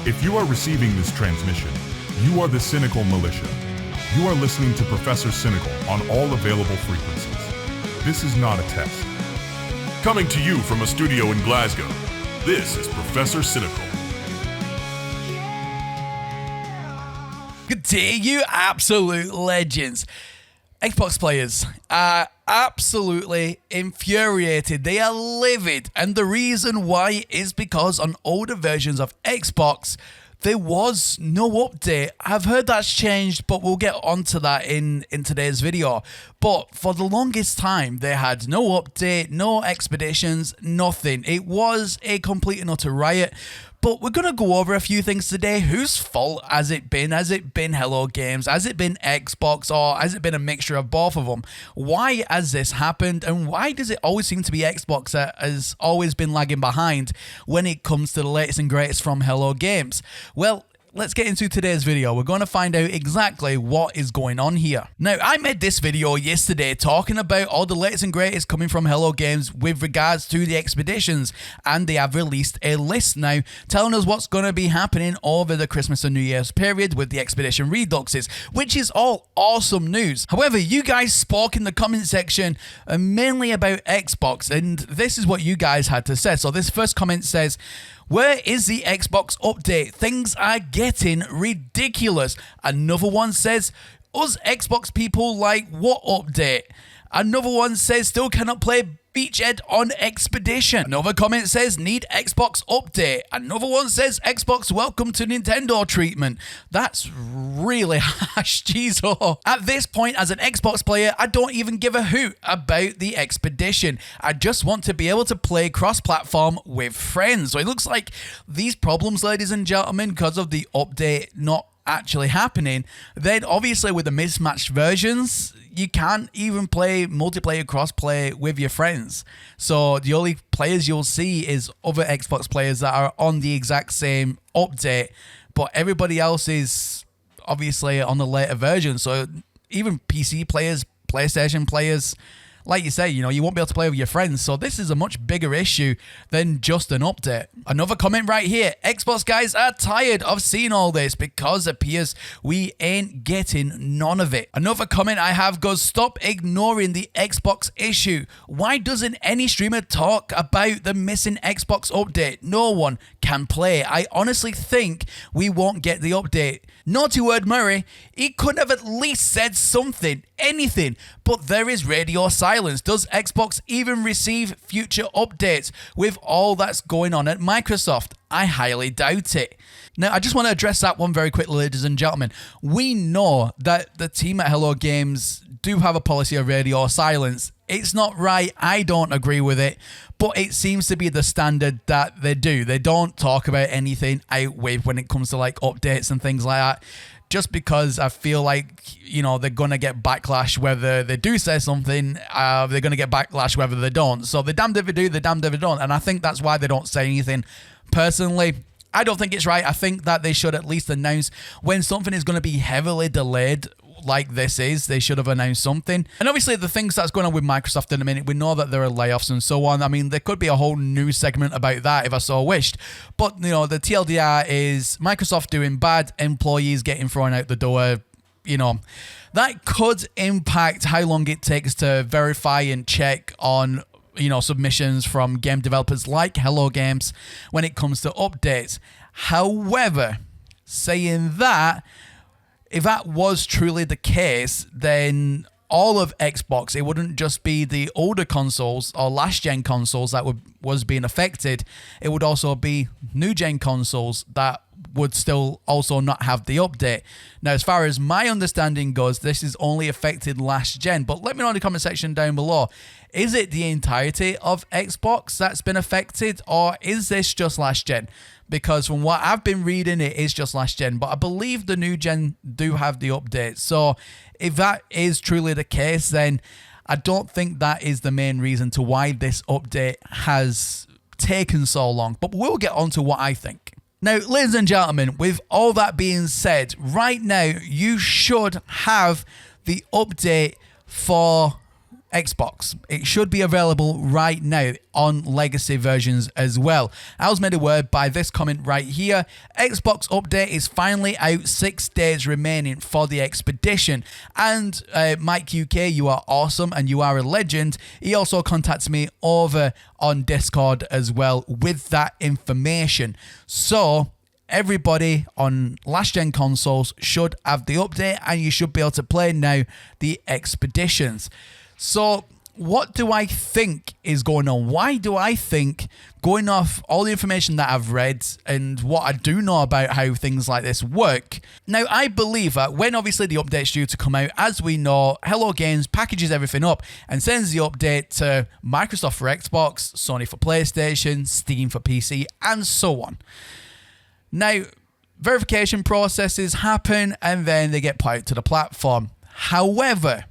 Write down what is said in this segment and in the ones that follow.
If you are receiving this transmission, you are the Cynical Militia. You are listening to Professor Cynical on all available frequencies. This is not a test. Coming to you from a studio in Glasgow, this is Professor Cynical. Good day, you absolute legends. Xbox players are absolutely infuriated. They are livid. And the reason why is because on older versions of Xbox, there was no update. I've heard that's changed, but we'll get onto that in today's video. But for the longest time, they had no update, no expeditions, nothing. It was a complete and utter riot. But we're going to go over a few things today. Whose fault has it been? Has it been Hello Games? Has it been Xbox? Or has it been a mixture of both of them? Why has this happened? And why does it always seem to be Xbox that has always been lagging behind when it comes to the latest and greatest from Hello Games? Well, let's get into today's video. We're going to find out exactly what is going on here. Now, I made this video yesterday talking about all the latest and greatest coming from Hello Games with regards to the expeditions, and they have released a list now telling us what's going to be happening over the Christmas and New Year's period with the expedition reduxes, which is all awesome news. However, you guys spoke in the comment section mainly about Xbox, and this is what you guys had to say. So this first comment says, "Where is the Xbox update? Things are getting ridiculous." Another one says, "Us Xbox people like what update?" Another one says, "Still cannot play Beachhead on Expedition." Another comment says, "Need Xbox update." Another one says, "Xbox welcome to Nintendo treatment." That's really harsh, jeez. At this point, as an Xbox player, I don't even give a hoot about the Expedition. I just want to be able to play cross-platform with friends. So it looks like these problems, ladies and gentlemen, because of the update not actually happening, then obviously with the mismatched versions, you can't even play multiplayer crossplay with your friends. So the only players you'll see is other Xbox players that are on the exact same update, but everybody else is obviously on the later version. So even PC players, PlayStation players, like you say, you won't be able to play with your friends. So this is a much bigger issue than just an update. Another comment right here. "Xbox guys are tired of seeing all this because it appears we ain't getting none of it." Another comment I have goes, "Stop ignoring the Xbox issue. Why doesn't any streamer talk about the missing Xbox update? No one can play. I honestly think we won't get the update." Naughty Word Murray, he could have at least said something, anything, but there is radio silence. Does Xbox even receive future updates with all that's going on at Microsoft? I highly doubt it. Now, I just want to address that one very quickly, ladies and gentlemen. We know that the team at Hello Games do have a policy of radio silence. It's not right. I don't agree with it, but it seems to be the standard that they do. They don't talk about anything out with when it comes to like updates and things like that, just because I feel like, they're going to get backlash whether they do say something. They're going to get backlash whether they don't. So they're damned if they do, they're damned if they don't. And I think that's why they don't say anything. Personally, I don't think it's right. I think that they should at least announce when something is going to be heavily delayed like this is. They should have announced something. And obviously the things that's going on with Microsoft in a minute, we know that there are layoffs and so on. I mean, there could be a whole news segment about that if I so wished. But, the TLDR is Microsoft doing bad, employees getting thrown out the door. That could impact how long it takes to verify and check on submissions from game developers like Hello Games when it comes to updates. However, saying that, if that was truly the case, then all of Xbox, it wouldn't just be the older consoles or last-gen consoles that was being affected. It would also be new-gen consoles that would still also not have the update. Now, as far as my understanding goes, this is only affected last gen, but let me know in the comment section down below. Is it the entirety of Xbox that's been affected, or is this just last gen? Because from what I've been reading, it is just last gen, but I believe the new gen do have the update. So if that is truly the case, then I don't think that is the main reason to why this update has taken so long, but we'll get on to what I think. Now, ladies and gentlemen, with all that being said, right now you should have the update for Xbox. It should be available right now on legacy versions as well. I was made aware by this comment right here. Xbox update is finally out, 6 days remaining for the expedition. And Mike UK, you are awesome and you are a legend. He also contacts me over on Discord as well with that information. So everybody on last gen consoles should have the update and you should be able to play now the expeditions. So what do I think is going on? Why do I think, going off all the information that I've read and what I do know about how things like this work, now I believe that when obviously the update's due to come out, as we know, Hello Games packages everything up and sends the update to Microsoft for Xbox, Sony for PlayStation, Steam for PC, and so on. Now, verification processes happen and then they get put out to the platform. However,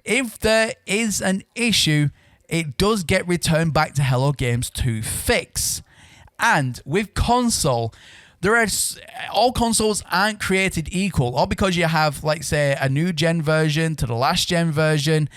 if there is an issue, it does get returned back to Hello Games to fix. And with console, all consoles aren't created equal. Or because you have, like, say, a new gen version to the last gen version,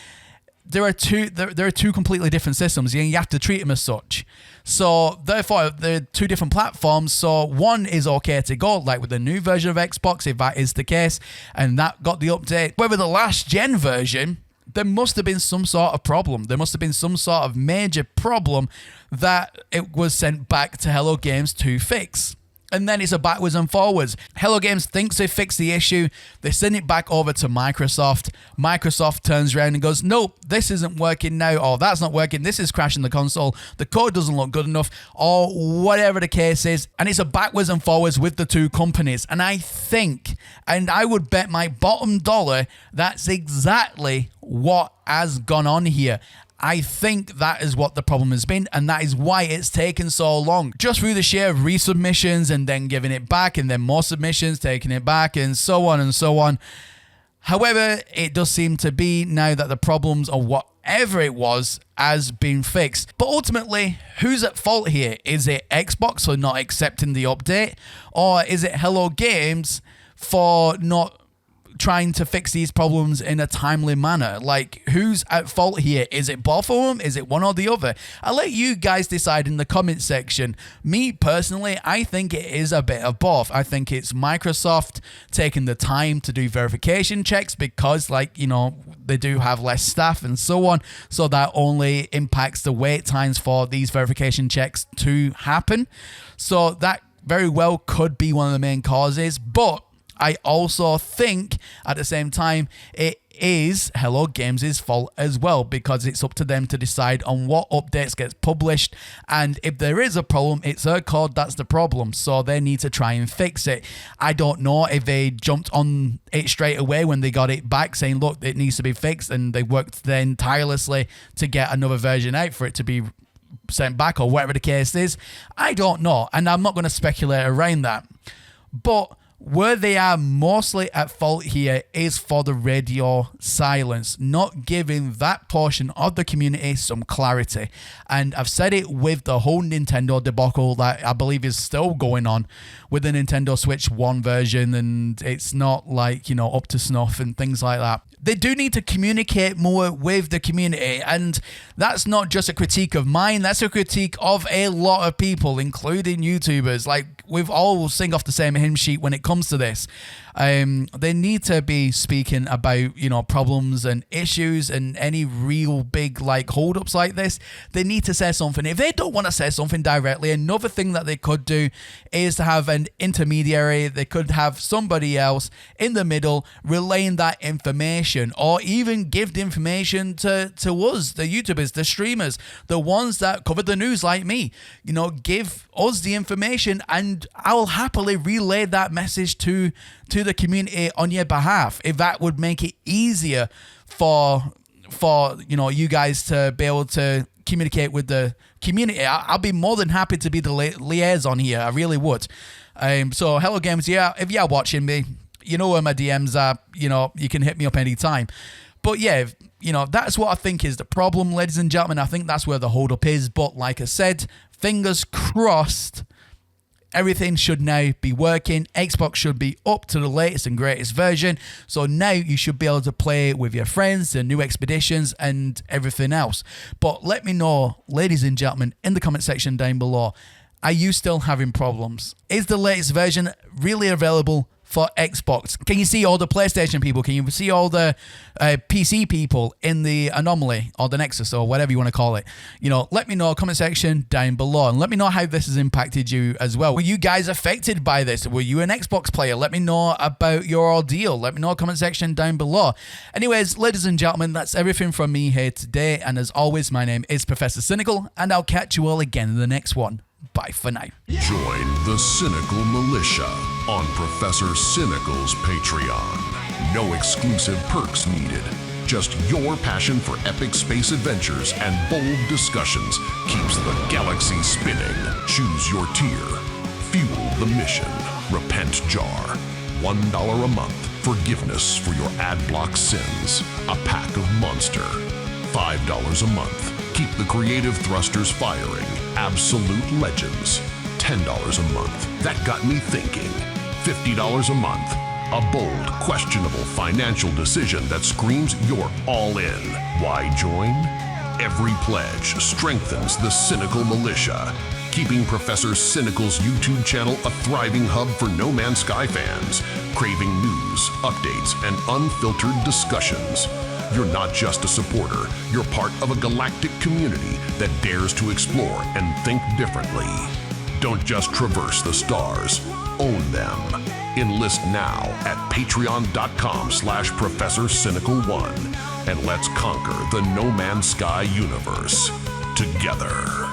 there are two completely different systems, and you have to treat them as such. So therefore, they're two different platforms. So one is okay to go, like with the new version of Xbox, if that is the case, and that got the update. But with the last gen version, there must have been some sort of problem. There must have been some sort of major problem that it was sent back to Hello Games to fix. And then it's a backwards and forwards. Hello Games thinks they fixed the issue. They send it back over to Microsoft. Microsoft turns around and goes, nope, this isn't working now. Or that's not working. This is crashing the console. The code doesn't look good enough. Or whatever the case is. And it's a backwards and forwards with the two companies. And I think, and I would bet my bottom dollar, that's exactly what has gone on here. I think that is what the problem has been, and that is why it's taken so long. Just through the sheer resubmissions and then giving it back, and then more submissions, taking it back, and so on and so on. However, it does seem to be now that the problems or whatever it was has been fixed. But ultimately, who's at fault here? Is it Xbox for not accepting the update? Or is it Hello Games for not trying to fix these problems in a timely manner? Like, who's at fault here? Is it both of them? Is it one or the other? I'll let you guys decide in the comment section. Me personally, I think it is a bit of both. I think it's Microsoft taking the time to do verification checks because, like, you know, they do have less staff and so on, so that only impacts the wait times for these verification checks to happen. So that very well could be one of the main causes, but I also think at the same time it is Hello Games' fault as well, because it's up to them to decide on what updates gets published, and if there is a problem, it's their code that's the problem, so they need to try and fix it. I don't know if they jumped on it straight away when they got it back saying, look, it needs to be fixed, and they worked then tirelessly to get another version out for it to be sent back, or whatever the case is. I don't know, and I'm not going to speculate around that. But where they are mostly at fault here is for the radio silence, not giving that portion of the community some clarity. And I've said it with the whole Nintendo debacle that I believe is still going on with the Nintendo Switch 1 version, and it's not, like, you know, up to snuff and things like that. They do need to communicate more with the community, and that's not just a critique of mine, that's a critique of a lot of people, including YouTubers. Like, we've all sing off the same hymn sheet when it comes to this. They need to be speaking about, you know, problems and issues and any real big, like, hold-ups like this. They need to say something. If they don't want to say something directly, another thing that they could do is to have an intermediary. They could have somebody else in the middle relaying that information, or even give the information to us, the YouTubers, the streamers, the ones that cover the news like me. You know, give us the information and I'll happily relay that message to the community on your behalf, if that would make it easier for you know, you guys to be able to communicate with the community. I'll be more than happy to be the liaison here. I really would. So Hello Games, yeah, if you're watching me, you know where my DMs are. You know, you can hit me up anytime. But yeah, you know, that's what I think is the problem, ladies and gentlemen. I think that's where the hold up is. But like I said, fingers crossed, Everything should now be working. Xbox should be up to the latest and greatest version. So now you should be able to play with your friends, the new expeditions, and everything else. But let me know, ladies and gentlemen, in the comment section down below, are you still having problems? Is the latest version really available for Xbox? Can you see all the PlayStation people? Can you see all the PC people in the Anomaly or the Nexus or whatever you want to call it? You know, let me know, comment section down below, and let me know how this has impacted you as well. Were you guys affected by this? Were you an Xbox player? Let me know about your ordeal. Let me know, comment section down below. Anyways, ladies and gentlemen, that's everything from me here today, and as always, my name is Professor Cynical, and I'll catch you all again in the next one. Bye for now. Join the Cynical Militia on Professor Cynical's Patreon. No exclusive perks needed. Just your passion for epic space adventures and bold discussions keeps the galaxy spinning. Choose your tier. Fuel the mission. Repent Jar. $1 a month. Forgiveness for your ad block sins. A pack of Monster. $5 a month. Keep the creative thrusters firing. Absolute Legends. $10 a month. That got me thinking. $50 a month. A bold, questionable financial decision that screams you're all in. Why join? Every pledge strengthens the Cynical Militia, keeping Professor Cynical's YouTube channel a thriving hub for No Man's Sky fans, craving news, updates, and unfiltered discussions. You're not just a supporter, you're part of a galactic community that dares to explore and think differently. Don't just traverse the stars, own them. Enlist now at patreon.com/ProfessorCynical1, and let's conquer the No Man's Sky universe together.